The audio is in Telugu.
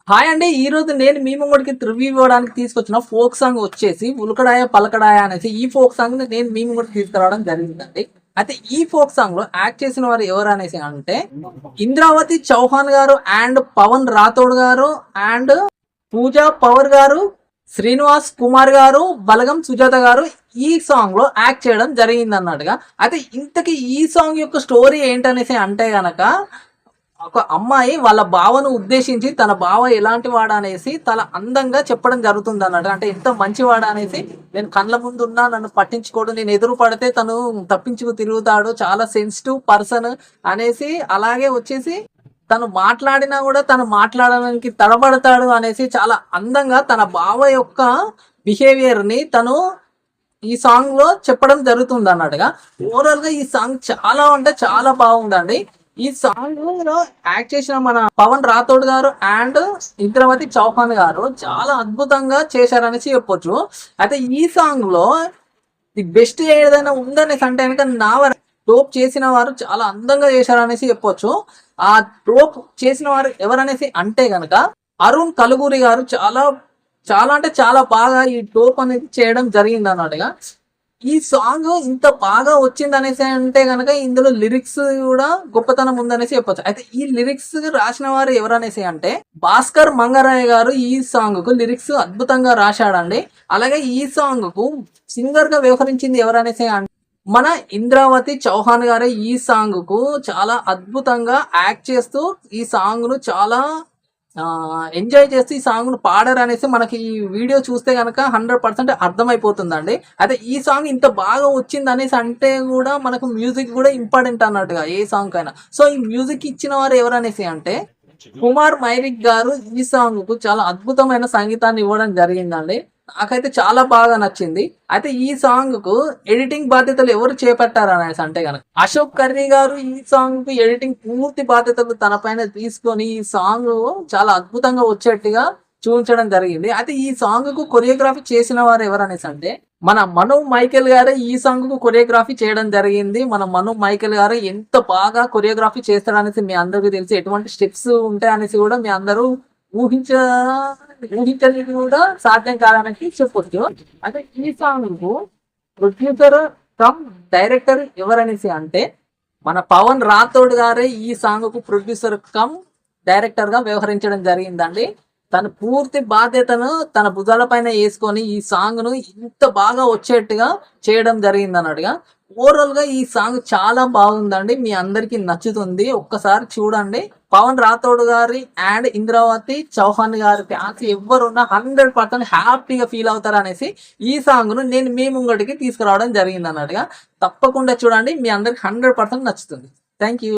హాయ్ అండి. ఈ రోజు నేను మీ ముంగడికి రివ్యూ ఇవ్వడానికి తీసుకొచ్చిన ఫోక్ సాంగ్ వచ్చేసి ఉలకడాయ పలకడాయ అనేసి ఈ ఫోక్ సాంగ్ నేను మీ ముంగడికి తీసుకురావడం జరిగిందండి. అయితే ఈ ఫోక్ సాంగ్ లో యాక్ట్ చేసిన వారు ఎవరు అనేసి అంటే ఇంద్రావతి చౌహాన్ గారు అండ్ పవన్ రాథోడ్ గారు అండ్ పూజా పవర్ గారు, శ్రీనివాస్ కుమార్ గారు, బలగం సుజాత గారు ఈ సాంగ్ లో యాక్ట్ చేయడం జరిగింది అన్నట్టుగా. అయితే ఇంతకీ ఈ సాంగ్ యొక్క స్టోరీ ఏంటనేసి అంటే గనక ఒక అమ్మాయి వాళ్ళ బావను ఉద్దేశించి తన బావ ఎలాంటి వాడు అనేసి తన అందంగా చెప్పడం జరుగుతుంది అన్నట్టు. అంటే ఎంత మంచివాడు అనేసి, నేను కళ్ళ ముందు ఉన్నా నన్ను పట్టించుకోడు, నేను ఎదురు పడితే తను తప్పించుకు తిరుగుతాడు, చాలా సెన్సిటివ్ పర్సన్ అనేసి, అలాగే వచ్చేసి తను మాట్లాడినా కూడా తను మాట్లాడడానికి తడబడతాడు అనేసి చాలా అందంగా తన బావ యొక్క బిహేవియర్ ని తను ఈ సాంగ్ లో చెప్పడం జరుగుతుంది అన్నట్టుగా. ఓవరాల్ గా ఈ సాంగ్ చాలా అంటే చాలా బాగుందండి. ఈ సాంగ్ లో యాక్ట్ చేసిన మన పవన్ రాథోడ్ గారు అండ్ ఇంద్రవతి చౌహాన్ గారు చాలా అద్భుతంగా చేశారనేసి చెప్పొచ్చు. అయితే ఈ సాంగ్ లో ది బెస్ట్ ఏదైనా ఉందనేసి అంటే కనుక టోప్ చేసిన వారు చాలా అందంగా చేశారనేసి చెప్పొచ్చు. ఆ టోప్ చేసిన వారు ఎవరనేసి అంటే గనక అరుణ్ కలుగూరి గారు చాలా చాలా అంటే చాలా బాగా ఈ టోప్ అనేది చేయడం జరిగింది అన్నట్టుగా. ఈ సాంగ్ ఇంత బాగా వచ్చింది అనేసి అంటే గనక ఇందులో లిరిక్స్ కూడా గొప్పతనం ఉందనేసి చెప్పొచ్చు. అయితే ఈ లిరిక్స్ రాసిన వారు ఎవరనేసి అంటే భాస్కర్ మంగరాయ గారు ఈ సాంగ్ కు లిరిక్స్ అద్భుతంగా రాశాడండి. అలాగే ఈ సాంగ్ కు సింగర్ గా వ్యవహరించింది ఎవరనేసి అంటే మన ఇంద్రావతి చౌహాన్ గారే ఈ సాంగ్ కు చాలా అద్భుతంగా యాక్ట్ చేస్తూ ఈ సాంగ్ ను చాలా ఎంజాయ్ చేస్తూ ఈ సాంగ్ ను పాడారు అనేసి మనకి ఈ వీడియో చూస్తే కనుక 100% అర్థమైపోతుందండి. అయితే ఈ సాంగ్ ఇంత బాగా వచ్చింది అనేసి అంటే కూడా మనకు మ్యూజిక్ కూడా ఇంపార్టెంట్ అన్నట్టుగా ఏ సాంగ్ అయినా. సో ఈ మ్యూజిక్ ఇచ్చిన వారు ఎవరనేసి అంటే కుమార్ మైరిక్ గారు ఈ సాంగ్ కు చాలా అద్భుతమైన సంగీతాన్ని ఇవ్వడం జరిగిందండి. నాకైతే చాలా బాగా నచ్చింది. అయితే ఈ సాంగ్ కు ఎడిటింగ్ బాధ్యతలు ఎవరు చేపట్టారు అనేసి అంటే కనుక అశోక్ కర్రీ గారు ఈ సాంగ్ కు ఎడిటింగ్ పూర్తి బాధ్యతలు తన పైన తీసుకొని ఈ సాంగ్ చాలా అద్భుతంగా వచ్చేట్టుగా చూపించడం జరిగింది. అయితే ఈ సాంగ్ కు కొరియోగ్రఫీ చేసిన వారు ఎవరనేసి అంటే మన మను మైకేల్ గారే ఈ సాంగ్ కు కొరియోగ్రఫీ చేయడం జరిగింది. మన మను మైకేల్ గారు ఎంత బాగా కొరియోగ్రఫీ చేస్తారనేసి మీ అందరికీ తెలిసి, ఎటువంటి స్టెప్స్ ఉంటాయనేసి కూడా మీ అందరూ ఊహించని కూడా సాధ్యం కాదనేసి చెప్పొచ్చు. అంటే ఈ సాంగ్ కు ప్రొడ్యూసర్ కమ్ డైరెక్టర్ ఎవరనేసి అంటే మన పవన్ రాథోడ్ గారే ఈ సాంగ్ కు ప్రొడ్యూసర్ కమ్ డైరెక్టర్ గా వ్యవహరించడం జరిగిందండి. తన పూర్తి బాధ్యతను తన భుజాల పైన వేసుకొని ఈ సాంగ్ ను ఇంత బాగా వచ్చేట్టుగా చేయడం జరిగింది అన్నట్టుగా. ఓవరాల్ గా ఈ సాంగ్ చాలా బాగుందండి, మీ అందరికి నచ్చుతుంది. ఒక్కసారి చూడండి. పవన్ రాథోడ్ గారి అండ్ ఇంద్రావతి చౌహాన్ గారి ఫ్యాన్స్ ఎవరున్నా 100% హ్యాపీగా ఫీల్ అవుతారు అనేసి ఈ సాంగ్ ను నేను మీ ముంగటికి తీసుకురావడం జరిగింది అన్నట్టుగా. తప్పకుండా చూడండి, మీ అందరికి 100% నచ్చుతుంది. Thank you.